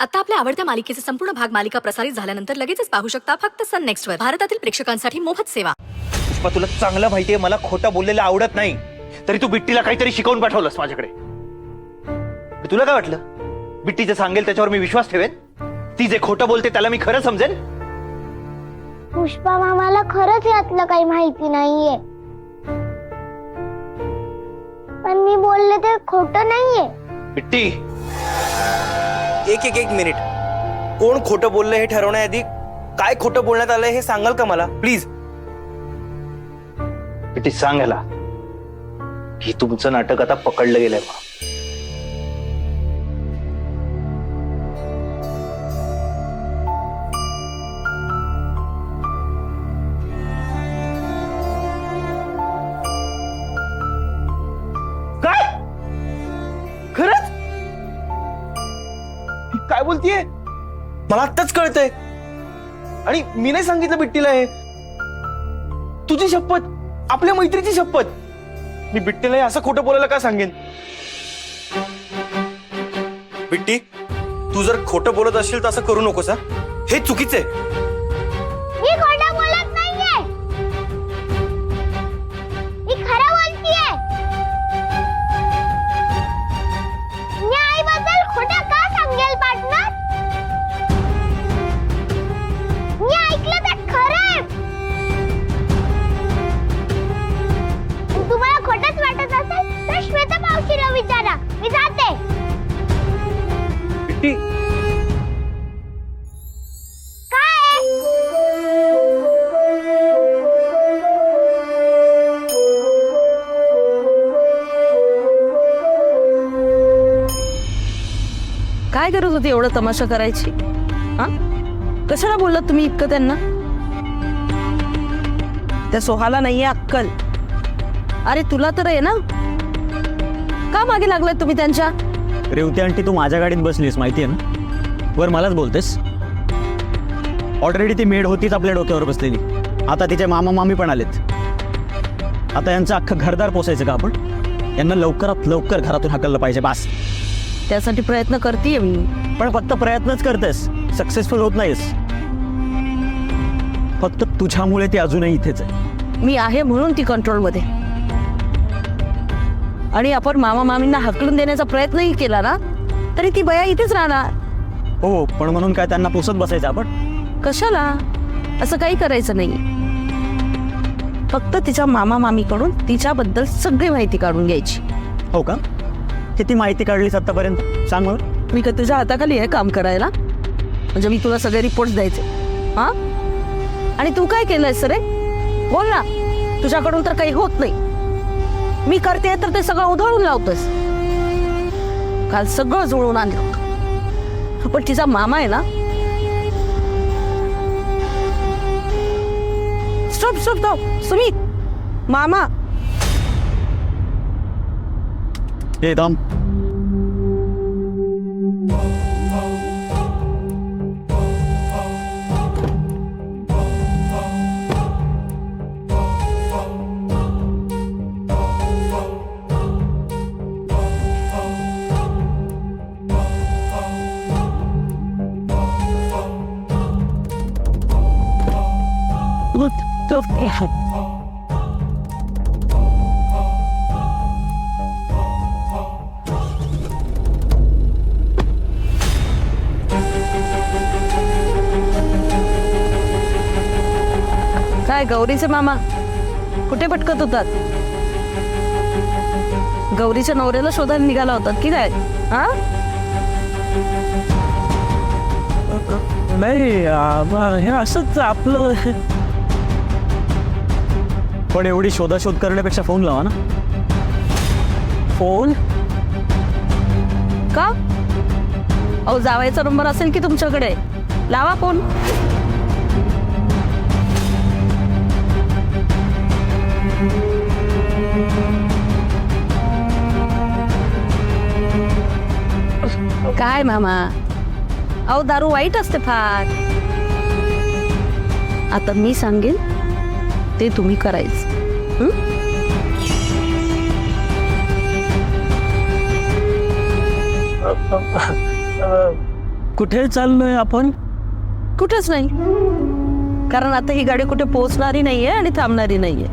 आता आपल्या आवडत्या मालिकेचे संपूर्ण भाग मालिका प्रसारित झाल्यानंतर लगेचच पाहू शकता फक्त सन नेक्स्ट वर भारतातील प्रेक्षकांसाठी मोफत सेवा. पुष्पा, तुला चांगलं माहितीये मला खोटं बोललेलं आवडत नाही, तरी तू बिट्टीला काहीतरी शिकवून पाठवलंस माझ्याकडे. तुला काय वाटलं बिट्टी जे सांगेल त्याच्यावर मी विश्वास ठेवेन? ती जे खोटं बोलते त्याला मी खरं समजेन? पुष्पा मामाला खरंच यातलं काही माहिती नाहीये, पण मी बोलले ते खोटं नाहीये. बिट्टी, एक मिनिट, कोण खोटं बोललं हे ठरवण्याआधी काय खोटं बोलण्यात आलंय हे सांगाल का मला प्लीज? बिट्टी सांग ह्याला की तुमचं नाटक आता पकडलं गेलंय. काय खरंच? काय बोलतीये? मला आत्ताच कळतंय आणि मी नाही सांगितलं बिट्टीला हे. तुझी शपथ, आपल्या मैत्रीची शपथ, मी बिट्टीला हे असं खोटं बोलायला का सांगेन? बिट्टी, तू जर खोटं बोलत असशील तर असं करू नकोस हा. हे चुकीचं आहे. मी खोटं बोलत नाहीये, मी खरं बोलतीये. मी आईबद्दल खोटं का सांगेल पार्टनर? मी ऐकलं ते खरं आहे. तुम्हाला खोटंच वाटत असेल तर श्वेता मावशीला विचारा. मी जाते. बिट्टी, काय? काय गरज होती एवढं तमाशा करायची? हा, कशाला बोललात तुम्ही इतकं त्यांना? त्या सोहाला नाहीये अक्कल. अरे तुला तर आहे ना, का मागे लागलाय तुम्ही त्यांच्या? रेवती आंटी, तू माझ्या गाडीत बसलीस माहितीये ना, वर मलाच बोलतेस. ऑलरेडी ती मेड होतीच आपल्या डोक्यावर बसलेली, आता तिचे मामा मामी पण आलेत. आता यांचं अख्खं घरदार पोसायचं का आपण? यांना लवकरात लवकर घरातून हाकललं पाहिजे बास. त्यासाठी प्रयत्न करतेय मी. पण फक्त प्रयत्नच करतेस, सक्सेसफुल होत नाहीस. फक्त तुझ्यामुळे ती अजूनही इथेच आहे. मी आहे म्हणून ती कंट्रोलमध्ये. आणि आपण मामा मामींना हाकलून देण्याचा प्रयत्नही केला ना तरी ती बया इथेच राहणार. हो, पण म्हणून काय त्यांना पोसत बसायचं आपण? कशाला? असं काही करायचं नाही. फक्त तिच्या मामा मामीकडून तिच्याबद्दल सगळी माहिती काढून घ्यायची. हो का? किती माहिती काढलीस आतापर्यंत सांग मला. मी का तुझ्या हाताखाली आहे काम करायला? म्हणजे मी तुला सगळे रिपोर्ट द्यायचे हा? आणि तू काय केलंयस रे? बोल ना. तुझ्याकडून तर काही होत नाही. मी करते तर ते सगळं उधळून लावतोस. काल सगळं जुळून आणलं, पण तिचा मामा आहे ना. स्टॉप स्टॉप स्टॉप सुमित, मामा. हे दाम, काय गौरीचे मामा कुठे भटकत होतात? गौरीच्या नवऱ्याला शोधायला निघाला होतात की काय? हा, नाही हे असंच आपलं. पण एवढी शोधाशोध करण्यापेक्षा फोन लावा ना. फोन? का? अहो, जावायचा नंबर असेल की तुमच्याकडे, लावा फोन. काय मामा, अहो दारू वाईट असते फार. आता मी सांगेन ते तुम्ही करायचं. कुठे चाललोय आपण? कुठेच नाही, कारण आता ही गाडी कुठे पोहोचणारी नाहीये आणि थांबणारी नाहीये.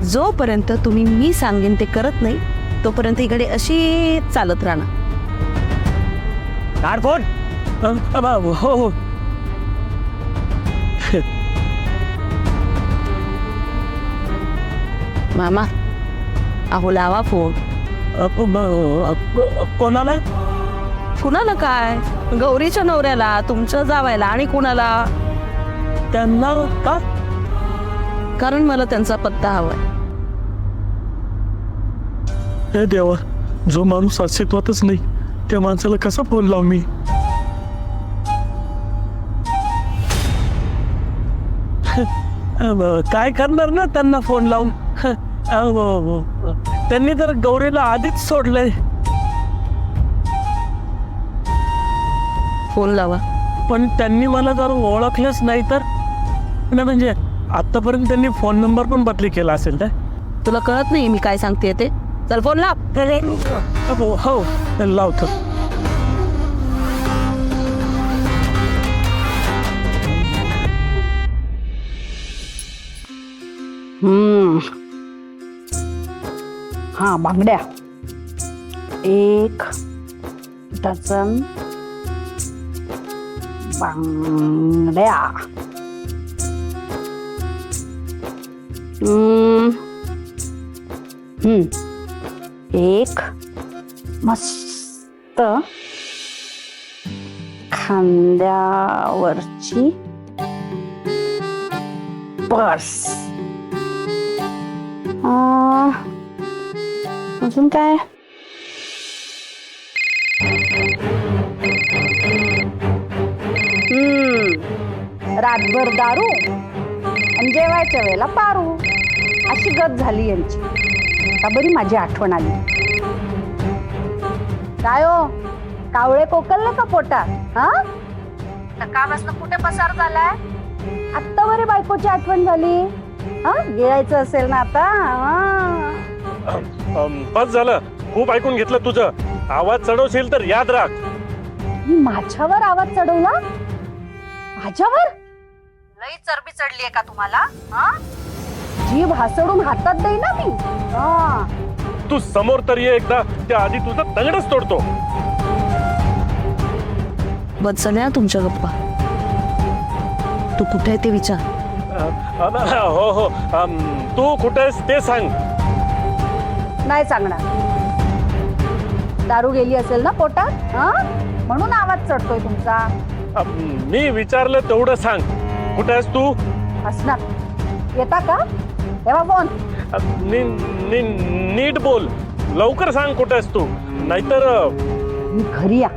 जोपर्यंत तुम्ही मी सांगेन ते करत नाही तोपर्यंत ही गाडी अशी चालत राहणार. काढ फोन. हो हो. मामा, अहो लावा फोन. कोणाला? कुणाला काय? गौरीच्या नवऱ्याला, तुमच्या जावायला आणि कुणाला? त्यांना का? कारण मला त्यांचा पत्ता हवाय. हे देवा, जो माणूस अस्तित्वातच नाही त्या माणसाला कसा फोन लावू मी? काय करणार ना त्यांना फोन लावून? त्यांनी तर गौरीला आधीच सोडलंय. फोन लावा. पण त्यांनी मला जर ओळखलंच नाही तर? नाही म्हणजे आतापर्यंत त्यांनी फोन नंबर पण बदली केला असेल तर? तुला कळत नाही मी काय सांगते ते? चल फोन लाव. हो लावतो. हा, बांगड्या 1 डझन बांगड्या. एक मस्त खांद्यावरची पर्स. अजून काय? रातभर दारू आणि जेवायच्या वेळेला पारू, अशी गत झाली यांची. आता बरी माझी आठवण आली. काय हो, कावळे कोकललं का पोटात? हा, सकाळपासून कुठे पसार झालाय? आत्ता बरी बायकोची आठवण झाली. हा, गिळायचं असेल ना आता? बस झालं, खूप ऐकून घेतलं तुझं. आवाज चढवशील तर याद राख. मी माझ्यावर आवाज चढवला? माझ्यावर? लई चरबी चढलीये का तुम्हाला? हा, जीभ हासडून हातात देई ना मी. तू समोर तर ये एकदा, त्या आधी तुझा तंगडच तोडतो. बस झाल्या तुमच्या गप्पा. तू कुठे आहे ते विचार. हो हो, तू कुठे आहेस ते सांग. नाही सांगणार. दारू गेली असेल ना पोटात, हा, म्हणून आवाज चढतोय तुमचा. मी विचारलं तेवढं सांग. कुठे आहेस तू? हसणार येता का? तेव्हा फोन. नीट बोल, लवकर सांग कुठे आहेस तू, नाहीतर. मी घरी या.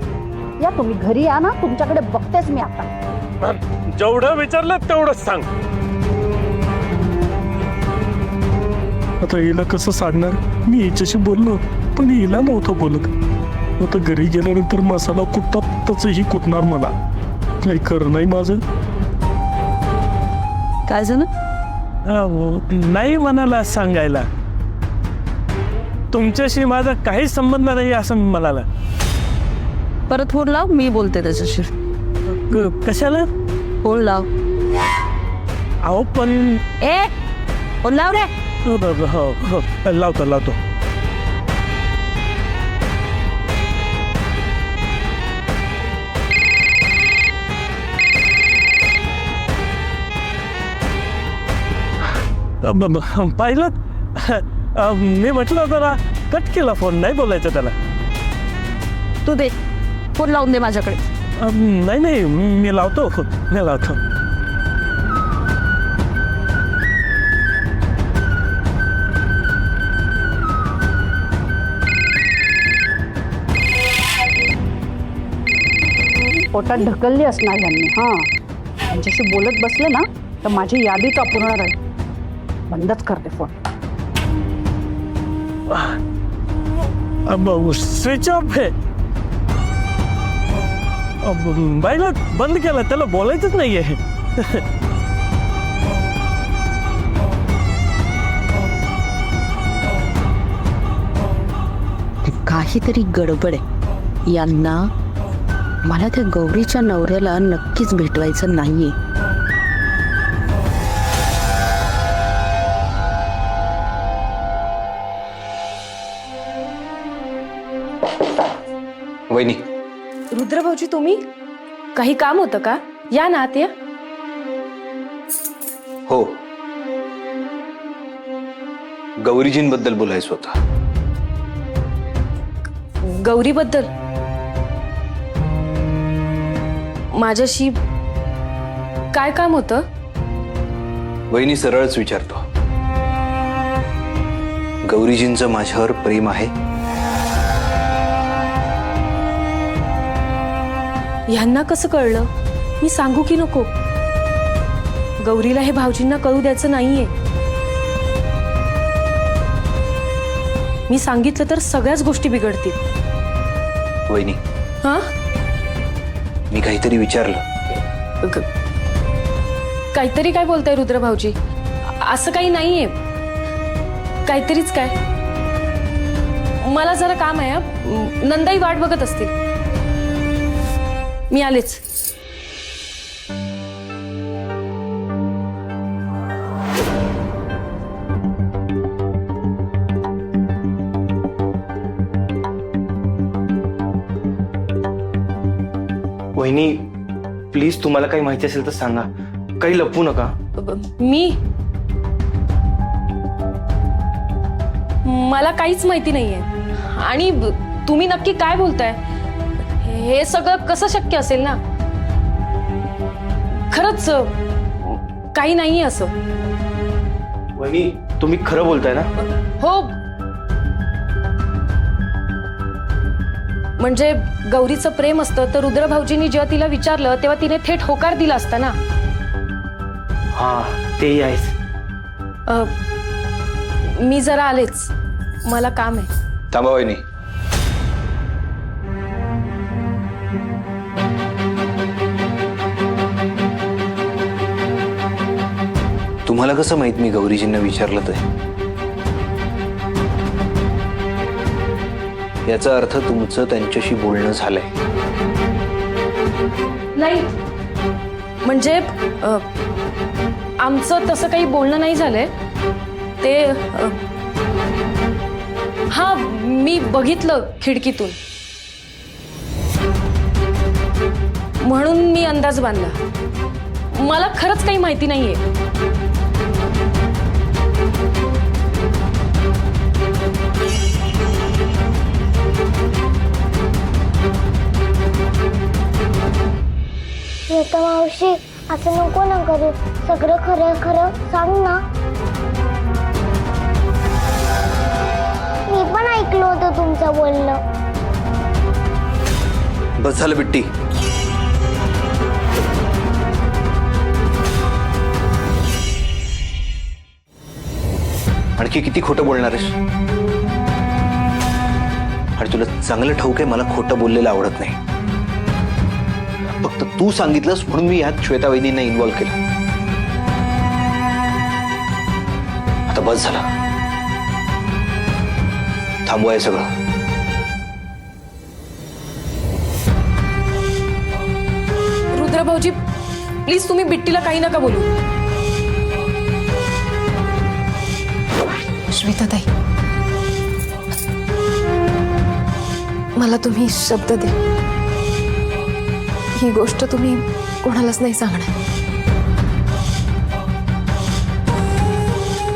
तुम्ही घरी या ना, तुमच्याकडे बघतेच मी आता. जेवढं विचारलं तेवढंच सांग. आता हिला कसं सांगणार? मी हिच्याशी बोललो पण हिला नव्हतं बोलत. आता घरी गेल्यानंतर मसाला कुटतात तसंही कुटणार मला. काही खरं नाही माझं. काय झालं? नाही म्हणाला सांगायला. तुमच्याशी माझा काहीच संबंध नाही असं म्हणाला. परत फोन लाव, मी बोलते त्याच्याशी. कशाला? फोन लाव. अहो पण. फोन लाव रे. हो हो, लावतो. पाहिलं, मी म्हटलं जरा कट केला फोन. नाही बोलायचं त्याला. तू दे फोन, लावून दे माझ्याकडे. नाही मी लावतो. पोटात ढकलली असणार यांनी. हा, त्यांच्याशी बोलत बसले ना तर माझी यादीच अपूर्ण राहील. बंदच करते फोन. स्विच ऑफ आहे. बाईला बंद केला, त्याला बोलायचंच नाहीये. काहीतरी गडबड आहे. यांना मला त्या गौरीच्या नवऱ्याला नक्कीच भेटवायचं नाहीये. वहिनी, रुद्रभाऊजी तुम्ही काही काम होतं का? या ना आत या. हो, गौरीजींबद्दल बोलायचं होतं. गौरीबद्दल माझ्याशी काय काम होतं? वहिनी, सरळच विचारतो, गौरीजींचं माझ्यावर प्रेम आहे? ह्यांना कसं कळलं? मी सांगू की नको? गौरीला हे भाऊजींना कळू द्यायचं नाहीये. मी सांगितलं तर सगळ्याच गोष्टी बिघडतील. वहिनी, हा, मी काहीतरी विचारलं. काहीतरी काय बोलताय रुद्र भाऊजी? असं काही नाहीये. काहीतरीच काय? मला जरा काम आहे. नंदाई वाट बघत असतील. मी आलेच. वहिनी, प्लीज तुम्हाला काही माहिती असेल तर सांगा, काही लपवू नका. मला काहीच माहिती नाहीये. आणि तुम्ही नक्की काय बोलताय? हे सगळं कसं शक्य असेल ना? खरंच काही नाहीये असं. वहिनी, तुम्ही खरं बोलताय ना? हो, म्हणजे गौरीचं प्रेम असतं तर रुद्र भाऊजींनी जेव्हा तिला विचारलं तेव्हा तिने थेट होकार दिला असता ना. हा, तेही आहेच. मी जरा आलेच, मला काम आहे. थांबा वहिनी. तुम्हाला कसं माहित मी गौरीजींना विचारलं तर? याचा अर्थ तुमचं त्यांच्याशी बोलणं झालंय. नाही, म्हणजे आमचं तसं काही बोलणं नाही झालंय. ते हा, मी बघितलं खिडकीतून, म्हणून मी अंदाज बांधला. मला खरंच काही माहिती नाहीये. श्वेता मावशी, असं नको ना करू. सगळं खरं खरं सांग ना. मी पण ऐकलं होतं तुमचं बोलणं. बस झालं बिट्टी. आणखी किती खोटं बोलणार आहेस? आणि तुला चांगलं ठाऊक आहे, मला खोटं बोललेलं आवडत नाही. फक्त तू सांगितलंस म्हणून मी यात श्वेता वहिनींना इन्व्हॉल्व केलं. आता बस झाला. थांबवाय सगळं. रुद्र भाऊजी, प्लीज तुम्ही बिट्टीला काही नका बोलू. श्वेताताई, मला तुम्ही शब्द द्या, ही गोष्ट तुम्ही कोणालाच नाही सांगणार.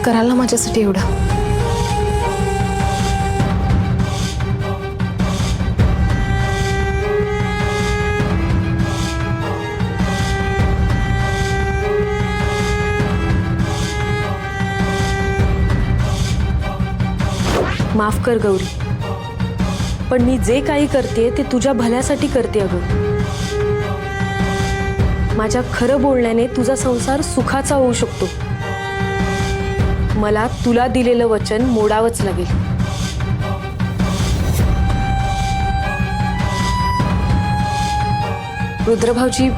कराल ना माझ्यासाठी एवढं? माफ कर गौरी, पण मी जे काही करते ते तुझ्या भल्यासाठी करते. अगं, माझ्या खरं बोलण्याने तुझा संसार सुखाचा होऊ शकतो. मला तुला दिलेलं वचन मोडावंच लागेल. रुद्र भाऊजी,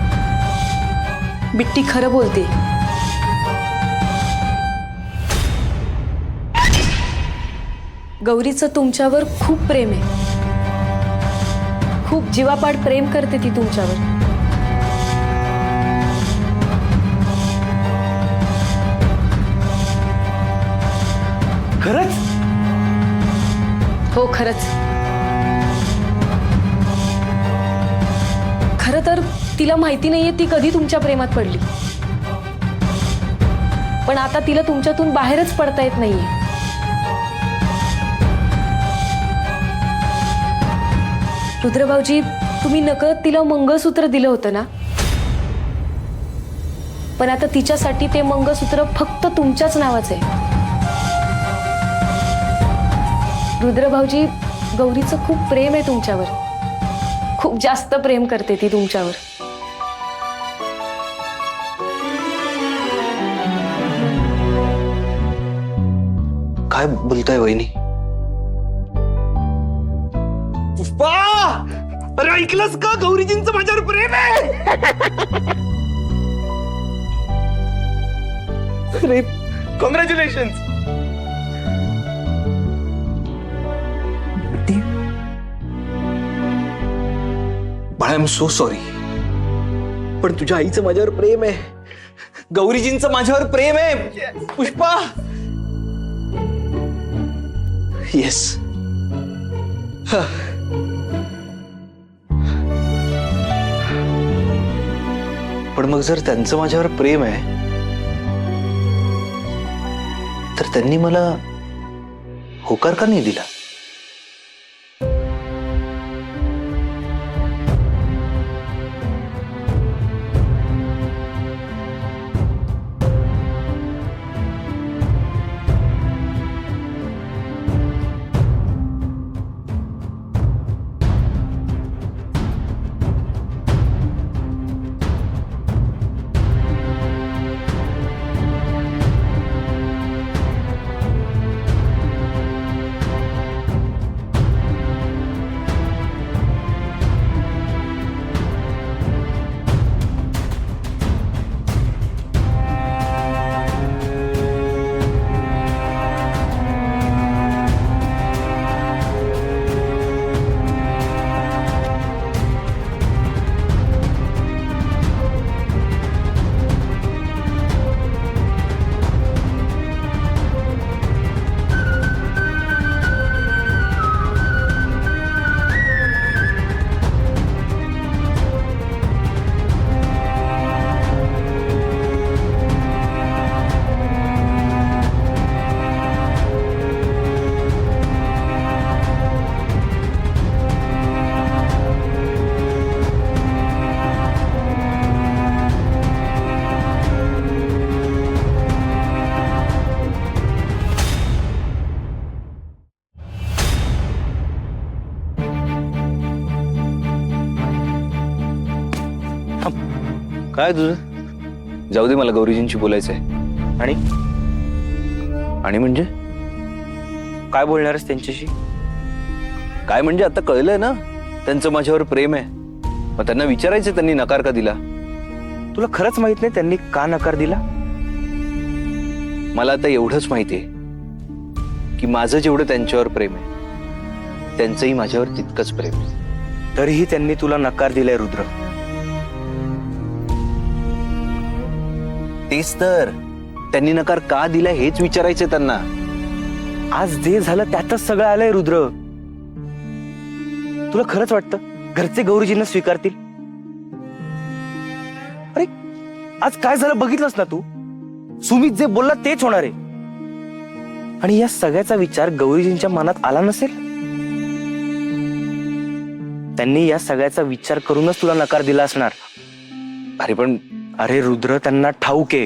बिट्टी खरं बोलते. गौरीचं तुमच्यावर खूप प्रेम आहे, खूप. खूप जीवापाड प्रेम करते ती तुमच्यावर. खरंच? हो खरंच. खरं तर तिला माहिती नाहीये ती कधी तुमच्या प्रेमात पडली, पण आता तिला तुमच्यातून बाहेरच पडता येत नाहीये. रुद्रभाऊजी, तुम्ही नकळत तिला मंगळसूत्र दिलं होतं ना, पण आता तिच्यासाठी ते मंगळसूत्र फक्त तुमच्याच नावाचं आहे. रुद्रभाऊजी, गौरीचं खूप प्रेम आहे तुमच्यावर, खूप जास्त प्रेम करते ती तुमच्यावर. काय बोलताय वहिनी? पुष्पा, अरे ऐकलंस का? गौरीजींचं माझ्यावर प्रेम आहे. अरे कॉंग्रॅच्युलेशन. बाळा, आय एम सो सॉरी. पण तुझ्या आईचं माझ्यावर प्रेम आहे, गौरीजींचं माझ्यावर प्रेम आहे. पुष्पा, येस. पण मग जर त्यांचं माझ्यावर प्रेम आहे तर त्यांनी मला होकार का नाही दिला? काय तुझं? जाऊ दे, मला गौरीजींशी बोलायचंय. आणि आणि म्हणजे काय बोलणारच त्यांच्याशी? काय म्हणजे आता कळलंय ना त्यांचं माझ्यावर प्रेम आहे. मग त्यांना विचारायचं त्यांनी नकार का दिला. तुला खरंच माहित नाही त्यांनी का नकार दिला? मला आता एवढंच माहितीये की माझं जेवढं त्यांच्यावर प्रेम आहे त्यांचंही माझ्यावर तितकंच प्रेम आहे. तरीही त्यांनी तुला नकार दिलाय रुद्र. तेच तर, त्यांनी नकार का दिला हेच विचारायचंय त्यांना. आज जे झालं त्यातच सगळं आलंय रुद्र. तुला खरंच वाटतं घरचे गौरीजींना स्वीकारतील? अरे आज काय झालं बघितलंस ना तू? सुमित जे बोलला तेच होणार आहे. आणि या सगळ्याचा विचार गौरीजींच्या मनात आला नसेल? त्यांनी या सगळ्याचा विचार करूनच तुला नकार दिला असणार. अरे रुद्र, त्यांना ठाऊक आहे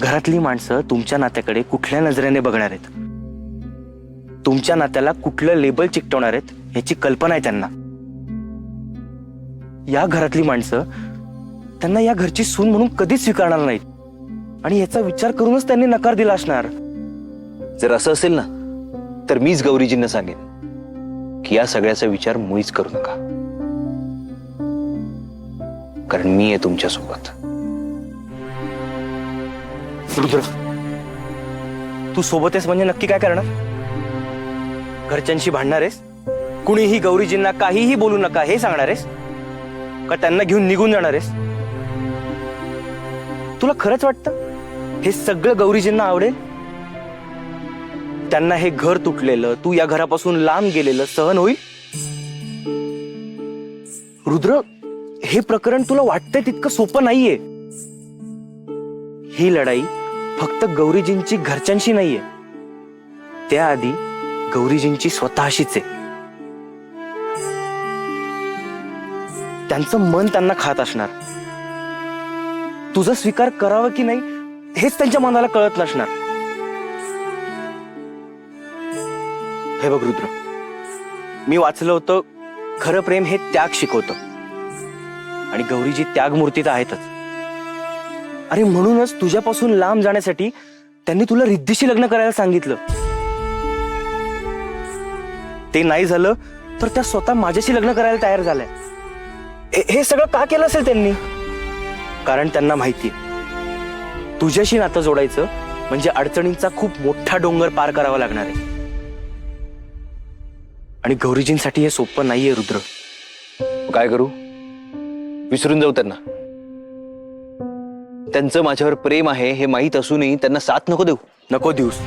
घरातली माणसं तुमच्या नात्याकडे कुठल्या नजरेने बघणार आहेत, तुमच्या नात्याला कुठलं लेबल चिकटवणार आहेत याची कल्पना आहे त्यांना. या घरातली माणसं त्यांना या घरची सून म्हणून कधीच स्वीकारणार नाहीत आणि याचा विचार करूनच त्यांनी नकार दिला असणार. जर असं असेल ना तर मीच गौरीजींना सांगेन की या सगळ्याचा विचार मुळीच करू नका, कारण मी आहे तुमच्या सोबत. रुद्र, तू सोबत आहेस म्हणजे नक्की काय करणार? घरच्यांशी भांडणार आहेस कुणीही गौरीजींना काहीही बोलू नका हे सांगणार आहेस का त्यांना घेऊन निघून जाणार आहेस? तुला खरंच वाटतं हे सगळं गौरीजींना आवडेल? त्यांना हे घर तुटलेलं, तू या घरापासून लांब गेलेलं सहन होईल? रुद्र, हे प्रकरण तुला वाटतंय तितकं सोपं नाहीये. ही लढाई फक्त गौरीजींची घरच्यांशी नाहीये, त्याआधी गौरीजींची स्वतःशीच आहे. त्यांचं मन त्यांना खात असणार. तुझा स्वीकार करावा की नाही हेच त्यांच्या मनाला कळत नसणार. हे बघ रुद्र, मी वाचलं होतं खरं प्रेम हे त्याग शिकवतं आणि गौरीजी त्यागमूर्ती तर आहेतच. अरे म्हणूनच तुझ्यापासून लांब जाण्यासाठी त्यांनी तुला रिद्धीशी लग्न करायला सांगितलं. ते नाही झालं तर त्या स्वतः माझ्याशी लग्न करायला तयार झाल्या. हे सगळं का केलं असेल त्यांनी? कारण त्यांना माहिती तुझ्याशी नातं जोडायचं म्हणजे अडचणींचा खूप मोठा डोंगर पार करावा लागणार आहे. आणि गौरीजींसाठी हे सोपं नाहीये रुद्र. काय करू? विसरून जाऊ त्यांना? त्यांचं माझ्यावर प्रेम आहे हे माहीत असूनही त्यांना साथ नको देऊ? नको देऊस.